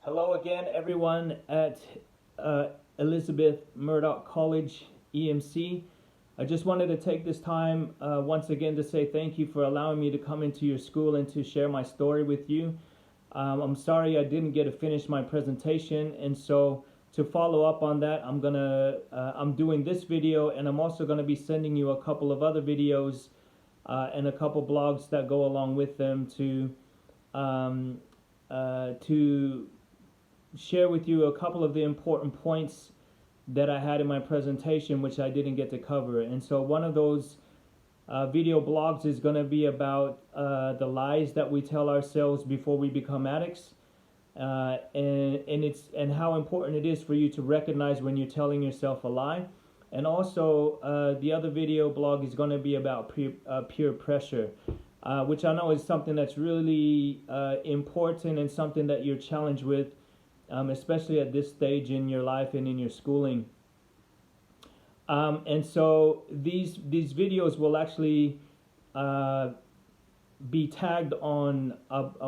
Hello again, everyone at Elizabeth Murdoch College, EMC. I just wanted to take this time once again to say thank you for allowing me to come into your school and to share my story with you. I'm sorry I didn't get to finish my presentation, and so to follow up on that, I'm doing this video, and I'm also gonna be sending you a couple of other videos and a couple blogs that go along with them to share with you a couple of the important points that I had in my presentation, which I didn't get to cover. And so one of those video blogs is going to be about the lies that we tell ourselves before we become addicts, and how important it is for you to recognize when you're telling yourself a lie. And also the other video blog is going to be about peer pressure, which I know is something that's really important and something that you're challenged with, especially at this stage in your life and in your schooling. And so these videos will actually be tagged on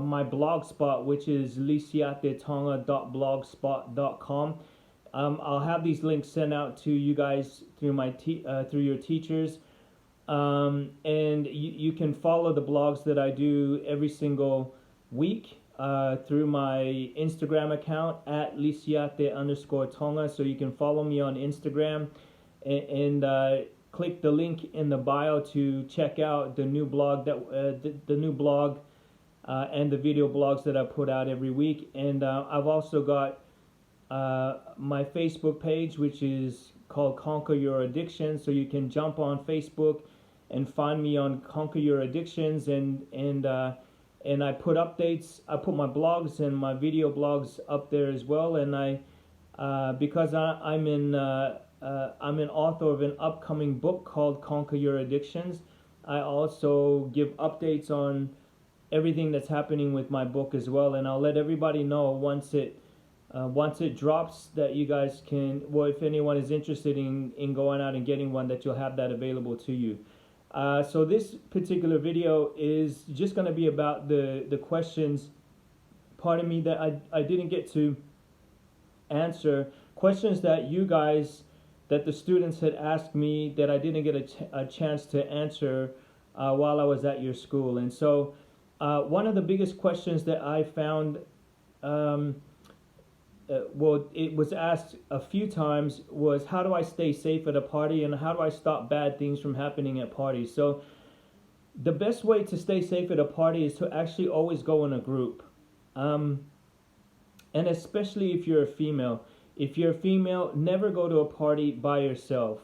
my blog spot, which is lisiatetonga.blogspot.com. I'll have these links sent out to you guys through through your teachers, and you can follow the blogs that I do every single week through my Instagram account at lisiate_tonga. So you can follow me on Instagram and click the link in the bio to check out the new blog the new blog and the video blogs that I put out every week. And I've also got my Facebook page, which is called Conquer Your Addiction. So you can jump on Facebook and find me on Conquer Your Addictions, and I put updates. I put my blogs and my video blogs up there as well. And because I'm an author of an upcoming book called Conquer Your Addictions, I also give updates on everything that's happening with my book as well. And I'll let everybody know once it drops that you guys can, well, if anyone is interested in going out and getting one, that you'll have that available to you. So this particular video is just going to be about the questions, pardon me, that I didn't get to answer, questions that you guys, that the students had asked me that I didn't get a chance to answer while I was at your school. And so one of the biggest questions that I found, well, it was asked a few times, was how do I stay safe at a party, and how do I stop bad things from happening at parties? So the best way to stay safe at a party is to actually always go in a group, and especially if you're a female. If you're a female, never go to a party by yourself.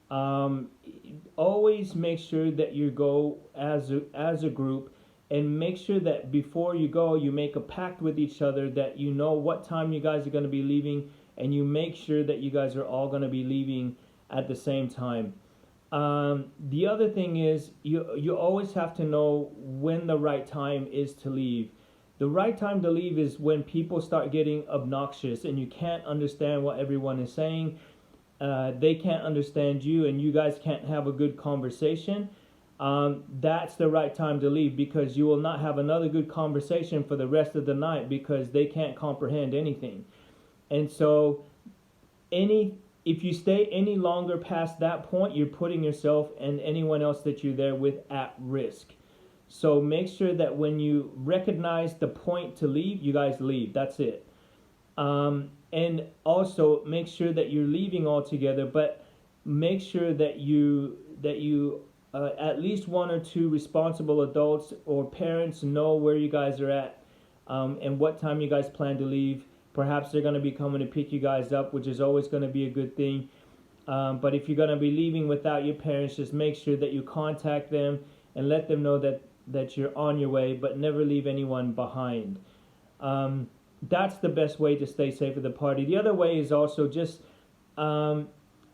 Always make sure that you go as a group, and make sure that before you go, you make a pact with each other that you know what time you guys are going to be leaving, and you make sure that you guys are all going to be leaving at the same time. The other thing is you always have to know when the right time is to leave. The right time to leave is when people start getting obnoxious and you can't understand what everyone is saying. They can't understand you, and you guys can't have a good conversation. That's the right time to leave, because you will not have another good conversation for the rest of the night, because they can't comprehend anything. And so if you stay any longer past that point, you're putting yourself and anyone else that you're there with at risk. So make sure that when you recognize the point to leave, you guys leave. That's it. And also make sure that you're leaving all together, but make sure that you at least one or two responsible adults or parents know where you guys are at, and what time you guys plan to leave. Perhaps they're going to be coming to pick you guys up, which is always going to be a good thing. But if you're going to be leaving without your parents, just make sure that you contact them and let them know that you're on your way, but never leave anyone behind. That's the best way to stay safe at the party. The other way is also just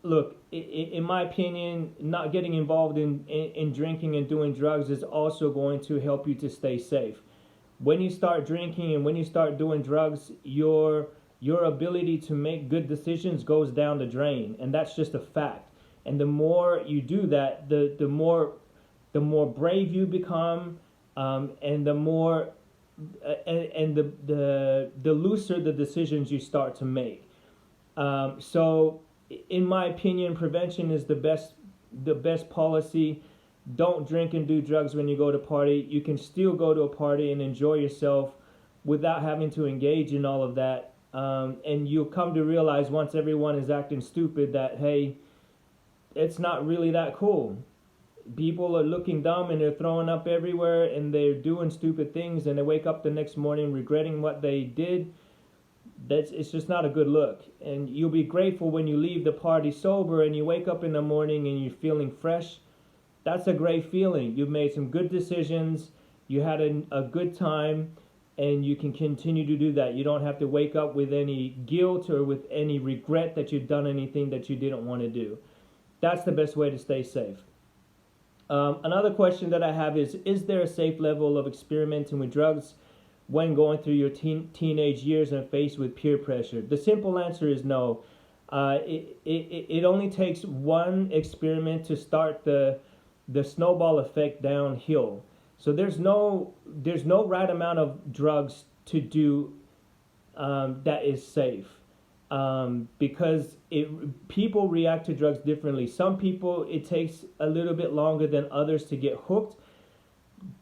look, in my opinion, not getting involved in drinking and doing drugs is also going to help you to stay safe. When you start drinking and when you start doing drugs, your ability to make good decisions goes down the drain, and that's just a fact. And the more you do that, the more brave you become, and the more and the looser the decisions you start to make. So, in my opinion, prevention is the best policy. Don't drink and do drugs when you go to party. You can still go to a party and enjoy yourself without having to engage in all of that. And you'll come to realize once everyone is acting stupid that, hey, it's not really that cool. People are looking dumb and they're throwing up everywhere and they're doing stupid things and they wake up the next morning regretting what they did. It's just not a good look. And you'll be grateful when you leave the party sober and you wake up in the morning and you're feeling fresh. That's a great feeling. You've made some good decisions. You had a good time, and you can continue to do that. You don't have to wake up with any guilt or with any regret that you've done anything that you didn't want to do. That's the best way to stay safe. Another question that I have is there a safe level of experimenting with drugs when going through your teenage years and faced with peer pressure? The simple answer is no. It only takes one experiment to start the snowball effect downhill. So there's no right amount of drugs to do that is safe, because people react to drugs differently. Some people, it takes a little bit longer than others to get hooked.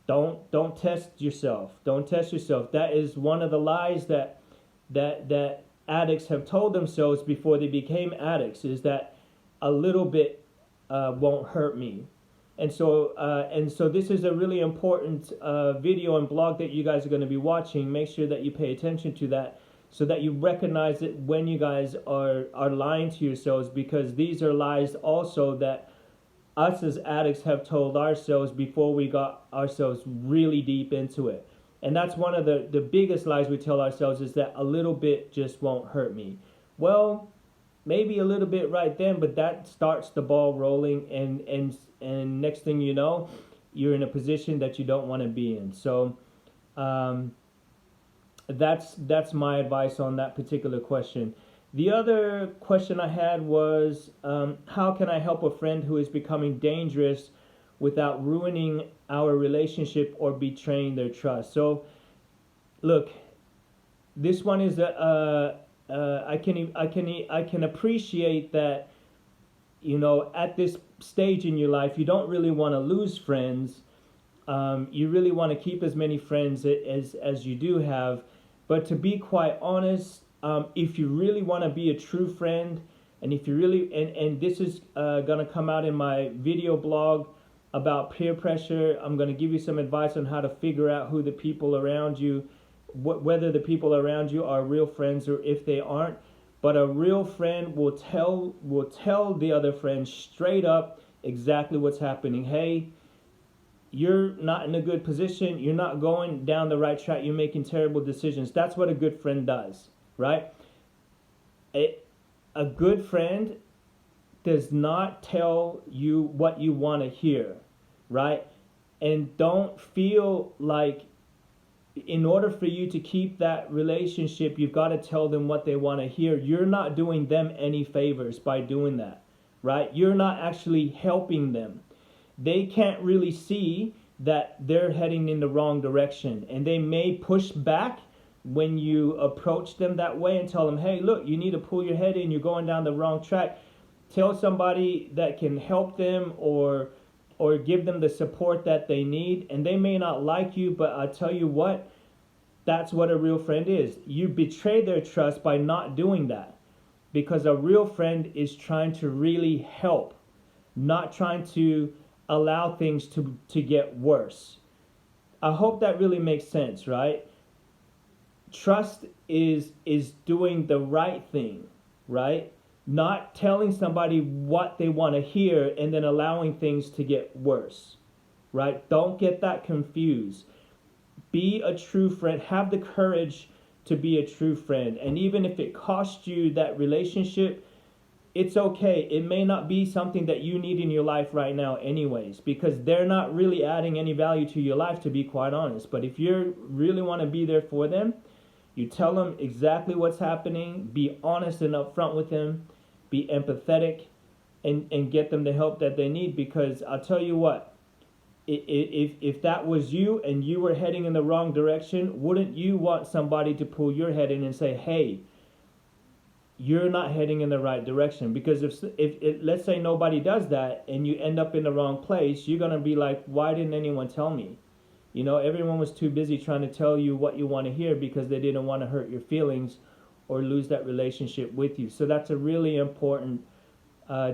Don't test yourself. Don't test yourself. That is one of the lies that addicts have told themselves before they became addicts, is that a little bit won't hurt me. And so this is a really important video and blog that you guys are going to be watching. Make sure that you pay attention to that so that you recognize it when you guys are lying to yourselves, because these are lies also that us as addicts have told ourselves before we got ourselves really deep into it. And that's one of the biggest lies we tell ourselves, is that a little bit just won't hurt me. Well, maybe a little bit right then, but that starts the ball rolling, and next thing you know, you're in a position that you don't want to be in. So that's my advice on that particular question. The other question I had was, how can I help a friend who is becoming dangerous without ruining our relationship or betraying their trust? So, look, this one is I can appreciate that, you know, at this stage in your life, you don't really want to lose friends. You really want to keep as many friends as you do have. But to be quite honest, if you really want to be a true friend, and if you really, and this is going to come out in my video blog about peer pressure. I'm going to give you some advice on how to figure out who the people around you, whether the people around you are real friends or if they aren't. But a real friend will tell the other friend straight up exactly what's happening. Hey, you're not in a good position. You're not going down the right track. You're making terrible decisions. That's what a good friend does, right? A good friend does not tell you what you want to hear, right? And don't feel like in order for you to keep that relationship, you've got to tell them what they want to hear. You're not doing them any favors by doing that, right? You're not actually helping them. They can't really see that they're heading in the wrong direction, and they may push back when you approach them that way and tell them, hey, look, you need to pull your head in. You're going down the wrong track. Tell somebody that can help them or give them the support that they need. And they may not like you, but I tell you what, that's what a real friend is. You betray their trust by not doing that, because a real friend is trying to really help, not trying to allow things to get worse. I hope that really makes sense, right? Trust is doing the right thing, right? Not telling somebody what they want to hear and then allowing things to get worse, right? Don't get that confused. Be a true friend. Have the courage to be a true friend. And even if it costs you that relationship, it's okay. It may not be something that you need in your life right now anyways, because they're not really adding any value to your life, to be quite honest. But if you really want to be there for them, you tell them exactly what's happening. Be honest and upfront with them. Be empathetic and get them the help that they need, because I'll tell you what, if that was you and you were heading in the wrong direction, wouldn't you want somebody to pull your head in and say, hey, you're not heading in the right direction? Because if let's say nobody does that and you end up in the wrong place, you're going to be like, why didn't anyone tell me? You know, everyone was too busy trying to tell you what you want to hear because they didn't want to hurt your feelings or lose that relationship with you. So that's a really important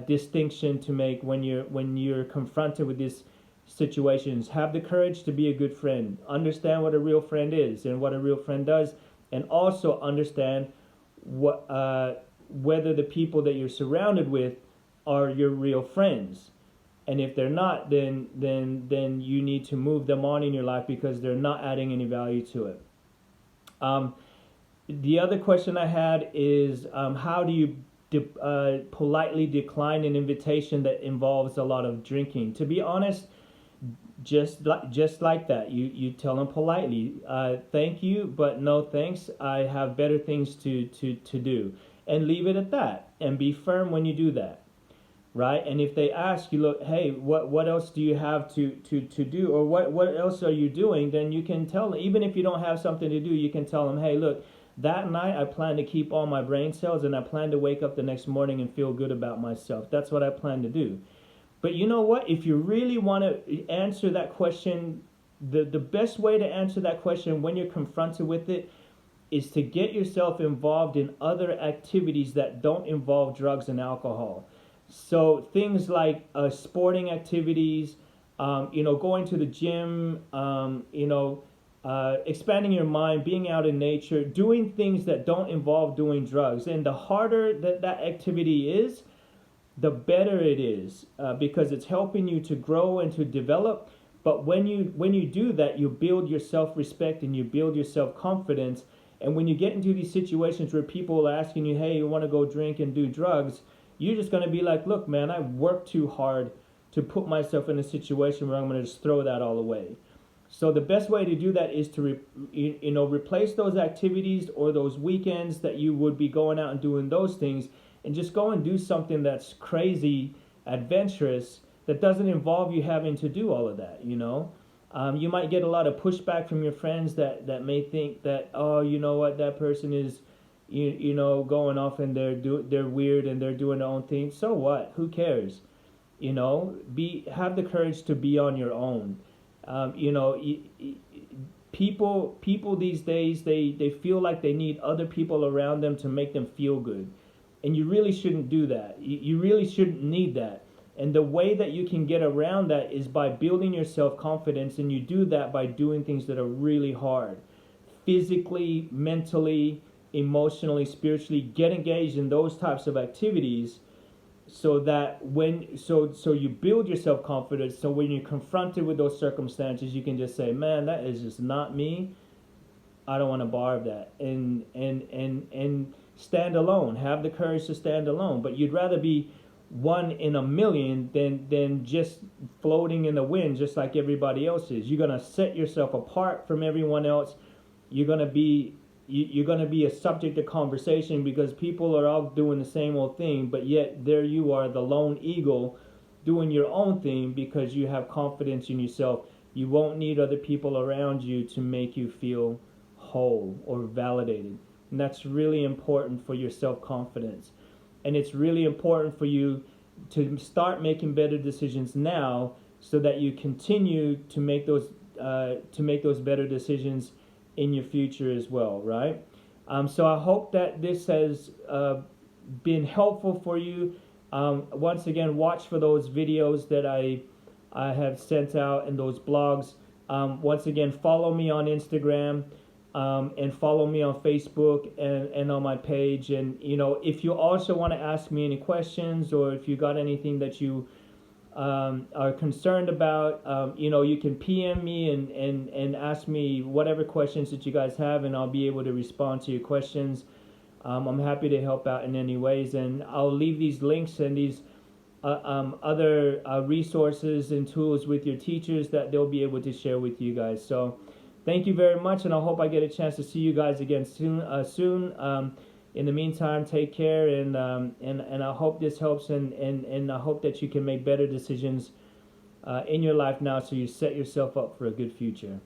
distinction to make when you're confronted with these situations. Have the courage to be a good friend. Understand what a real friend is and what a real friend does, and also understand what whether the people that you're surrounded with are your real friends. And if they're not, then you need to move them on in your life because they're not adding any value to it. The other question I had is, how do you politely decline an invitation that involves a lot of drinking? To be honest, just like that, you tell them politely, thank you, but no thanks. I have better things to do, and leave it at that. And be firm when you do that. Right? And if they ask you, look, hey, what else do you have to do, or what else are you doing, then you can tell them. Even if you don't have something to do, you can tell them, hey, look, that night I plan to keep all my brain cells, and I plan to wake up the next morning and feel good about myself. That's what I plan to do. But you know what? If you really want to answer that question, the best way to answer that question when you're confronted with it is to get yourself involved in other activities that don't involve drugs and alcohol. So things like sporting activities, going to the gym, expanding your mind, being out in nature, doing things that don't involve doing drugs. And the harder that activity is, the better it is, because it's helping you to grow and to develop. But when you do that, you build your self-respect and you build your self-confidence. And when you get into these situations where people are asking you, hey, you want to go drink and do drugs, you're just going to be like, look, man, I worked too hard to put myself in a situation where I'm going to just throw that all away. So the best way to do that is to replace those activities or those weekends that you would be going out and doing those things, and just go and do something that's crazy, adventurous, that doesn't involve you having to do all of that, You might get a lot of pushback from your friends that may think that, oh, you know what, that person is going off and they're weird and they're doing their own thing. So what? Who cares? Have the courage to be on your own. People these days, they feel like they need other people around them to make them feel good, and you really shouldn't do that. You really shouldn't need that. And the way that you can get around that is by building your self-confidence, and you do that by doing things that are really hard, physically, mentally, emotionally, spiritually. Get engaged in those types of activities, so that so you build your self-confidence, so when you're confronted with those circumstances, you can just say, man, that is just not me. I don't want to borrow that, and stand alone. Have the courage to stand alone. But you'd rather be one in a million than just floating in the wind just like everybody else is. You're going to set yourself apart from everyone else. You're going to be a subject of conversation because people are all doing the same old thing, but yet there you are, the lone eagle, doing your own thing because you have confidence in yourself. You won't need other people around you to make you feel whole or validated. And that's really important for your self-confidence. And it's really important for you to start making better decisions now, so that you continue to make those better decisions in your future as well, right? So I hope that this has been helpful for you. Once again, watch for those videos that I have sent out and those blogs. Once again, follow me on Instagram. And follow me on Facebook and on my page. And if you also want to ask me any questions, or if you got anything that you are concerned about, you can PM me and ask me whatever questions that you guys have, and I'll be able to respond to your questions. I'm happy to help out in any ways, and I'll leave these links and these other resources and tools with your teachers that they'll be able to share with you guys. So thank you very much, and I hope I get a chance to see you guys again soon. In the meantime, take care, and I hope this helps, and I hope that you can make better decisions in your life now, so you set yourself up for a good future.